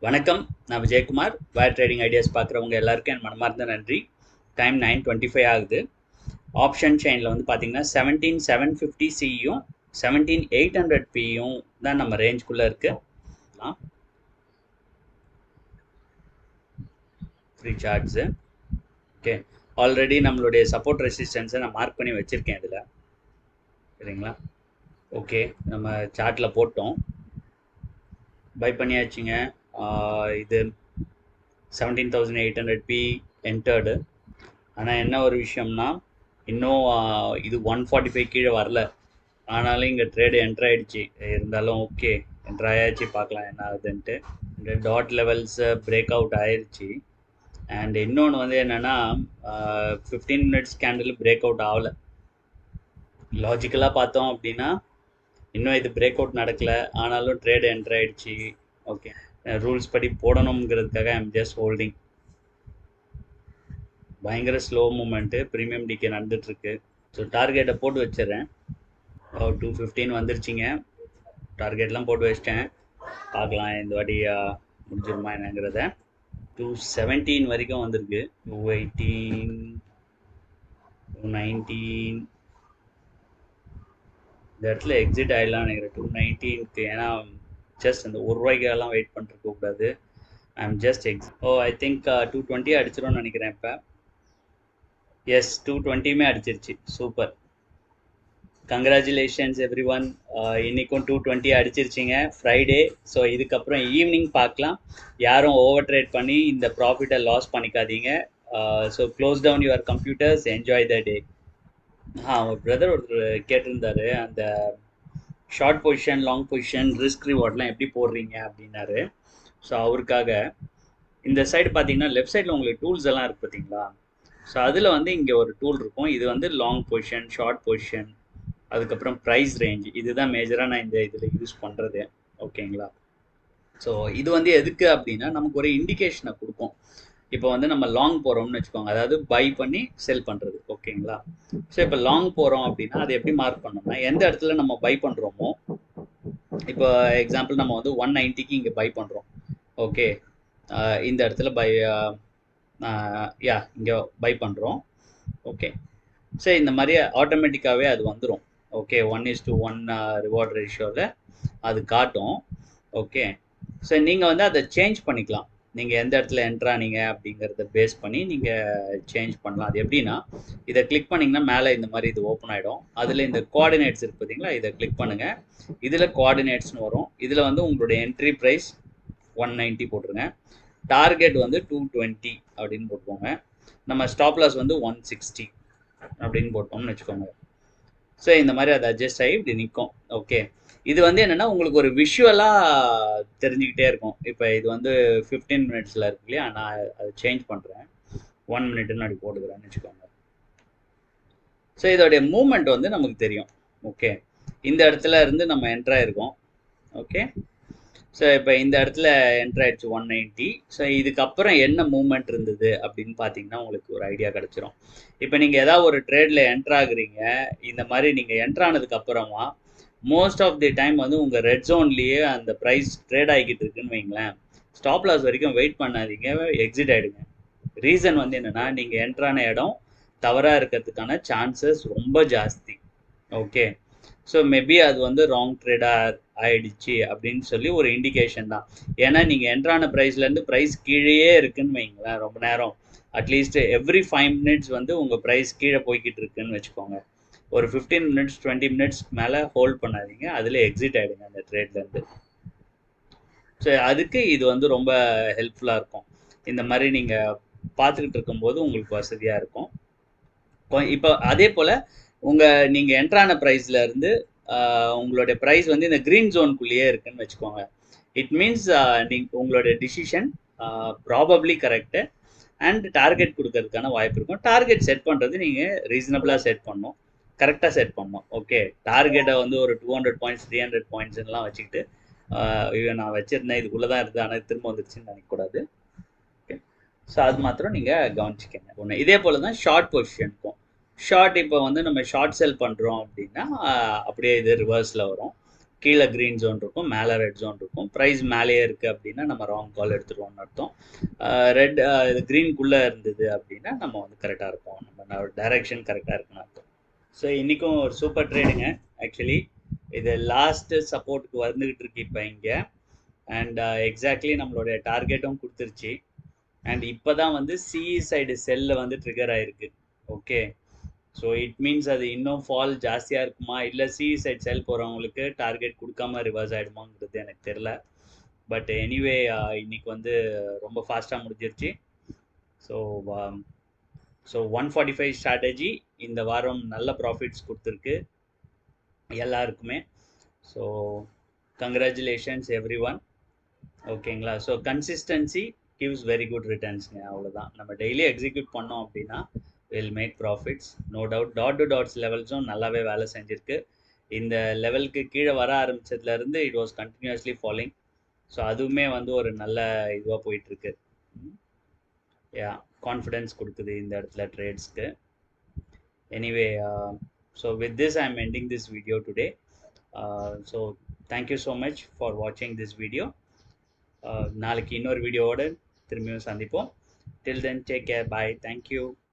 வணக்கம், நான் Vijayakumar. Wire trading ideas பார்க்குறவங்க எல்லாருக்கும் என் மனமார்ந்த நன்றி. டைம் 9:25 ஆகுது. ஆப்ஷன் செயினில் வந்து பார்த்தீங்கன்னா 17,750 சியும் 17,800 பியும் தான் நம்ம ரேஞ்சுக்குள்ளே இருக்கு. Free shorts okay. ஆல்ரெடி நம்மளுடைய சப்போர்ட் ரெசிஸ்டன்ஸை நான் மார்க் பண்ணி வச்சுருக்கேன் இதில், சரிங்களா? ஓகே, நம்ம சார்ட்டில் போட்டோம், பை பண்ணியாச்சுங்க. இது 17,800 பி என்டர்டு. ஆனால் என்ன ஒரு விஷயம்னா, இன்னும் இது 145 கீழே வரல. ஆனாலும் இங்கே ட்ரேடு என்ட்ரு ஆகிடுச்சு. இருந்தாலும் ஓகே, என்ட்ரு ஆயாச்சு, பார்க்கலாம் என்ன ஆகுதுன்ட்டு. இந்த டாட் லெவல்ஸை பிரேக் அவுட் ஆயிடுச்சு. அண்ட் இன்னொன்று வந்து என்னென்னா, 15 மினிட்ஸ் கேண்டில் பிரேக் அவுட் ஆகலை. லாஜிக்கலாக பார்த்தோம் அப்படின்னா இன்னும் இது பிரேக் அவுட் நடக்கலை, ஆனாலும் ட்ரேடு என்ட்ரு ஆகிடுச்சு. ஓகே, ரூல்ஸ் படி போடணுங்கிறதுக்காக ஐம் ஜஸ்ட் ஹோல்டிங். பயங்கர ஸ்லோ மூமெண்ட்டு ப்ரீமியம் டிகே நடந்துகிட்ருக்கு. ஸோ டார்கெட்டை போட்டு வச்சிடுறேன். 215 வந்துருச்சிங்க. டார்கெட்லாம் போட்டு வச்சிட்டேன். பார்க்கலாம் இந்த வாட்டி முடிஞ்சிருமா என்னங்கிறத. 217 வரைக்கும் வந்திருக்கு. 218, 219 இந்த இடத்துல எக்ஸிட் ஆகிடலாம் நினைக்கிறேன் 219க்கு. ஏன்னா ஜஸ்ட் அந்த ₹1 வெயிட் பண்ணிருக்க கூடாது. I am just I think 220 அடிச்சிடும்னு நினைக்கிறேன். இப்போ எஸ், 220மே அடிச்சிருச்சு. Super, congratulations every one. இன்றைக்கும் 220 அடிச்சிருச்சிங்க, ஃப்ரைடே. ஸோ இதுக்கப்புறம் ஈவினிங் பார்க்கலாம். யாரும் ஓவர் ட்ரேட் பண்ணி இந்த ப்ராஃபிட்டை லாஸ் பண்ணிக்காதீங்க. So close down your computers, enjoy the day. Our brother ஒருத்தர் கேட்டிருந்தாரு, அந்த short position, long position, risk ரிவார்ட்லாம் எப்படி போடுறீங்க அப்படின்னாரு. ஸோ அவருக்காக இந்த சைடு பார்த்தீங்கன்னா லெஃப்ட் சைடில் உங்களுக்கு டூல்ஸ் எல்லாம் இருக்குது பார்த்தீங்களா? ஸோ அதில் வந்து இங்கே ஒரு டூல் இருக்கும். இது வந்து லாங் பொசிஷன், ஷார்ட் பொசிஷன், அதுக்கப்புறம் ப்ரைஸ் ரேஞ்ச். இதுதான் மேஜராக நான் இந்த இதில் யூஸ் பண்ணுறது. ஓகேங்களா? ஸோ இது வந்து எதுக்கு அப்படின்னா நமக்கு ஒரு இண்டிகேஷனை கொடுக்கும். இப்போ வந்து நம்ம லாங் போகிறோம்னு வச்சுக்கோங்க, அதாவது பை பண்ணி செல் பண்ணுறது. ஓகேங்களா? ஸோ இப்போ லாங் போகிறோம் அப்படின்னா அதை எப்படி மார்க் பண்ணோம்னா, எந்த இடத்துல நம்ம பை பண்ணுறோமோ, இப்போ எக்ஸாம்பிள் நம்ம வந்து 190க்கு இங்கே பை பண்ணுறோம். ஓகே, இந்த இடத்துல பை இங்கே பை பண்ணுறோம். ஓகே, சரி, இந்த மாதிரி ஆட்டோமேட்டிக்காகவே அது வந்துடும். ஓகே, 1:1 ரிவார்ட் ரேஷியோவில் அது காட்டும். ஓகே, ஸோ நீங்கள் வந்து அதை சேஞ்ச் பண்ணிக்கலாம். நீங்கள் எந்த இடத்துல என்ட்ரானீங்க அப்படிங்கிறத பேஸ் பண்ணி நீங்கள் சேஞ்ச் பண்ணலாம். அது எப்படின்னா, இதை கிளிக் பண்ணிங்கன்னா மேலே இந்த மாதிரி இது ஓப்பன் ஆகிடும். அதில் இந்த கோஆர்டினேட்ஸ் இருக்குது பார்த்தீங்களா, இதை கிளிக் பண்ணுங்கள். இதில் கோஆர்டினேட்ஸ்னு வரும். இதில் வந்து உங்களுடைய என்ட்ரி ப்ரைஸ் 190 போட்டுருங்க. டார்கெட் வந்து 220 அப்படின்னு போட்டுக்கோங்க. நம்ம ஸ்டாப் லாஸ் வந்து 160 அப்படின்னு போட்டோம்னு வச்சுக்கோங்க. ஸோ இந்த மாதிரி அதை அட்ஜஸ்ட் ஆகி இப்படி நிற்கும். ஓகே, இது வந்து என்னென்னா உங்களுக்கு ஒரு விஷுவலாக தெரிஞ்சுக்கிட்டே இருக்கும். இப்போ இது வந்து 15 மினிட்ஸில் இருக்கு இல்லையா, நான் அதை சேஞ்ச் பண்ணுறேன், 1 மினிட்னு அப்படி போட்டுக்கிறேன்னு வச்சுக்கோங்க. ஸோ இதோடைய மூமெண்ட் வந்து நமக்கு தெரியும். ஓகே, இந்த இடத்துல இருந்து நம்ம என்ட்ராயிருக்கோம். ஓகே, ஸோ இப்போ இந்த இடத்துல என்ட்ரு ஆயிடுச்சு 190. ஸோ இதுக்கப்புறம் என்ன மூவ்மெண்ட் இருந்தது அப்படின்னு பார்த்தீங்கன்னா உங்களுக்கு ஒரு ஐடியா கிடச்சிரும். இப்போ நீங்கள் ஏதாவது ஒரு ட்ரேடில் என்ட்ராகுறீங்க, இந்த மாதிரி நீங்கள் என்ட்ரானதுக்கு அப்புறமா மோஸ்ட் ஆஃப் தி டைம் வந்து உங்கள் ரெட் ஜோன்லேயே அந்த ப்ரைஸ் ட்ரேட் ஆகிக்கிட்டு இருக்குன்னு வைங்களேன். ஸ்டாப் லாஸ் வரைக்கும் வெயிட் பண்ணாதீங்க, எக்ஸிட் ஆகிடுங்க. ரீசன் வந்து என்னென்னா, நீங்கள் என்ட்ரான இடம் தவறாக இருக்கிறதுக்கான சான்சஸ் ரொம்ப ஜாஸ்தி. ஓகே, ஸோ மேபி அது வந்து ராங் ட்ரேடாக ஆயிடுச்சு அப்படின்னு சொல்லி ஒரு இண்டிகேஷன் தான். ஏன்னா நீங்கள் என்ட்ரான ப்ரைஸ்லேருந்து ப்ரைஸ் கீழேயே இருக்குன்னு வைங்களேன், ரொம்ப நேரம், அட்லீஸ்ட் எவ்ரி 5 மினிட்ஸ் வந்து உங்கள் ப்ரைஸ் கீழே போய்கிட்டு இருக்குன்னு வச்சுக்கோங்க. ஒரு 15 மினிட்ஸ் 20 மினிட்ஸ் மேலே ஹோல்ட் பண்ணாதீங்க, அதில் எக்ஸிட் ஆகிடுங்க அந்த ட்ரேட்லேருந்து. ஸோ அதுக்கு இது வந்து ரொம்ப ஹெல்ப்ஃபுல்லாக இருக்கும். இந்த மாதிரி நீங்கள் பார்த்துக்கிட்டு இருக்கும்போது உங்களுக்கு வசதியாக இருக்கும். இப்போ அதே போல் நீங்கள் என்ட்ரான ப்ரைஸ்லேருந்து உங்களுடைய ப்ரைஸ் வந்து இந்த க்ரீன் ஜோனுக்குள்ளேயே இருக்குன்னு வச்சுக்கோங்க. இட் மீன்ஸ் உங்களுடைய decision probably correct and target கொடுக்கறதுக்கான வாய்ப்பு இருக்கும். டார்கெட் செட் பண்ணுறது நீங்கள் ரீசனபிளாக செட் பண்ணணும், கரெக்டாக செட் பண்ணணும். ஓகே, டார்கெட்டை வந்து ஒரு 200 பாயிண்ட்ஸ் 300 பாயிண்ட்ஸ்லாம் வச்சுக்கிட்டு ஐயோ நான் வச்சுருந்தேன் இதுக்குள்ளே தான் இருக்குது ஆனால் திரும்ப வந்துருச்சுன்னு நினைக்கக்கூடாது. ஓகே, ஸோ அது மாத்திரம் நீங்கள் கவனிச்சிக்கங்க. ஒன்று இதே போல் தான் ஷார்ட் பொசிஷனுக்கும். ஷார்ட் இப்போ வந்து நம்ம ஷார்ட் செல் பண்ணுறோம் அப்படின்னா அப்படியே இது ரிவர்ஸில் வரும். கீழே க்ரீன் ஜோன் இருக்கும், மேலே ரெட் ஜோன் இருக்கும். ப்ரைஸ் மேலேயே இருக்குது அப்படின்னா நம்ம ராங் கால் எடுத்துருவோம்னு அர்த்தம். ரெட் இது க்ரீனுக்குள்ளே இருந்தது அப்படின்னா நம்ம வந்து கரெக்டாக இருப்போம், நம்ம டைரெக்ஷன் கரெக்டாக இருக்குன்னு அர்த்தம். ஸோ இன்றைக்கும் ஒரு சூப்பர் ட்ரேடுங்க. ஆக்சுவலி இது லாஸ்ட்டு சப்போர்ட்டுக்கு வந்துக்கிட்டு இருக்கு இப்போ இங்கே. அண்ட் எக்ஸாக்ட்லி நம்மளுடைய டார்கெட்டும் கொடுத்துருச்சு. அண்ட் இப்போ தான் வந்து சிஇ சைடு செல்லில் வந்து ட்ரிகர் ஆகிருக்கு. ஓகே, ஸோ இட் மீன்ஸ் அது இன்னும் ஃபால் ஜாஸ்தியாக இருக்குமா, இல்லை சிஇ சைட் செல் போகிறவங்களுக்கு டார்கெட் கொடுக்காம ரிவர்ஸ் ஆகிடுமாங்கிறது எனக்கு தெரில. பட் எனிவே இன்னைக்கு வந்து ரொம்ப ஃபாஸ்ட்டாக முடிஞ்சிருச்சு. ஸோ ஸோ 145 ஸ்ட்ராட்டஜி இந்த வாரம் நல்ல ப்ராஃபிட்ஸ் கொடுத்துருக்கு எல்லாருக்குமே. So congratulations every one. ஓகேங்களா? So consistency gives very good ரிட்டர்ன்ஸ்ங்க. அவ்வளோதான். நம்ம டெய்லி எக்ஸிக்யூட் பண்ணோம் அப்படின்னா will make profits, no doubt. Dot to dots லெவல்ஸும் நல்லாவே வேலை செஞ்சுருக்கு. இந்த லெவலுக்கு கீழே வர ஆரம்பித்ததுலேருந்து it was continuously following. So அதுவுமே வந்து ஒரு நல்ல இதுவாக போயிட்டுருக்கு. யா, கான்ஃபிடென்ஸ் கொடுக்குது இந்த இடத்துல ட்ரேட்ஸ்க்கு. Anyway, so with this I am ending this video today. So thank you so much for வாட்சிங் திஸ் வீடியோ. நாளைக்கு இன்னொரு வீடியோவோட திரும்பியும் சந்திப்போம். Till then take care, bye, thank you.